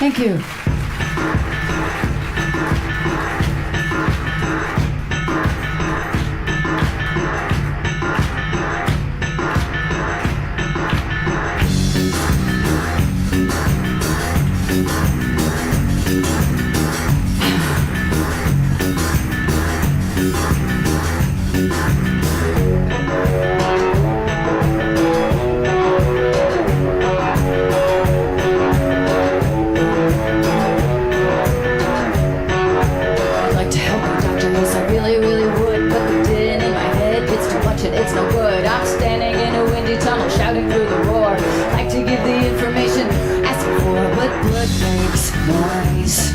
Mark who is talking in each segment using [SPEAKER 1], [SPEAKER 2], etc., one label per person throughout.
[SPEAKER 1] Thank you.
[SPEAKER 2] It's no good. I'm standing in a windy tunnel, shouting through the roar. Like to give the information asking for, but blood makes noise.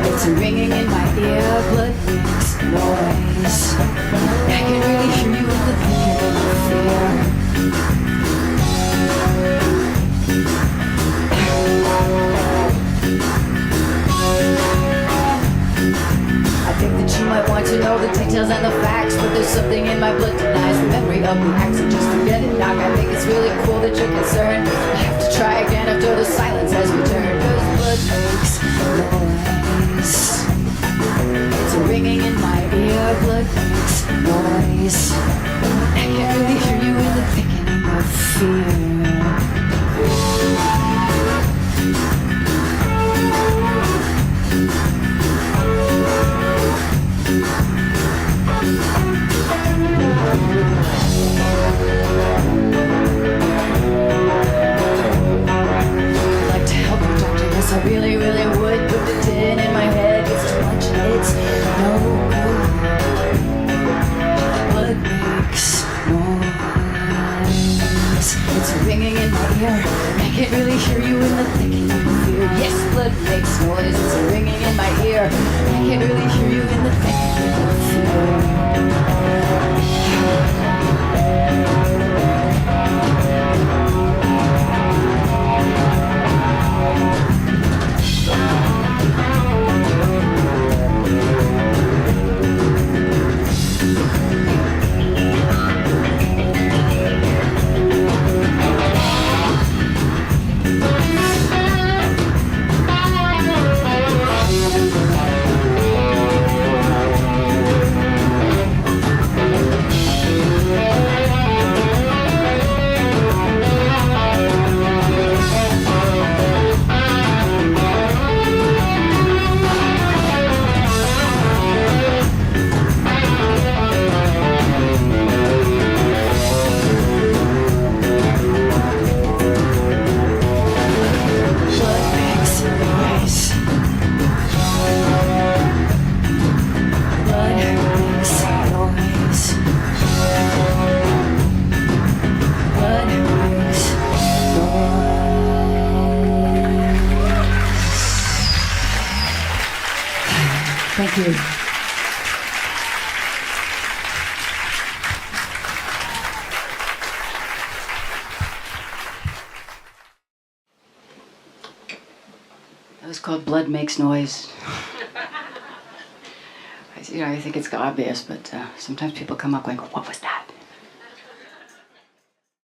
[SPEAKER 2] It's ringing in my ear. Blood makes noise. I can really hear you in the thicket of fear. I think that you might want to know the details and the facts, but there's something in my blood denies the memory of the acts, so just forget it, Doc. I think it's really cool that you're concerned. I have to try again after the silence has returned, cause blood makes noise. It's ringing in my ear. Blood makes noise. I can really hear you in the thickening of fear. I really, really would, but the din in my head is too much and it's no good. Blood makes noise. It's ringing in my ear. I can't really hear you in the thickening of fear. Yes, blood makes noise. It's ringing in my ear. I can't really hear you in the thickening of fear. Thank you. That was called Blood Makes Noise. I think it's obvious, but sometimes people come up going, what was that?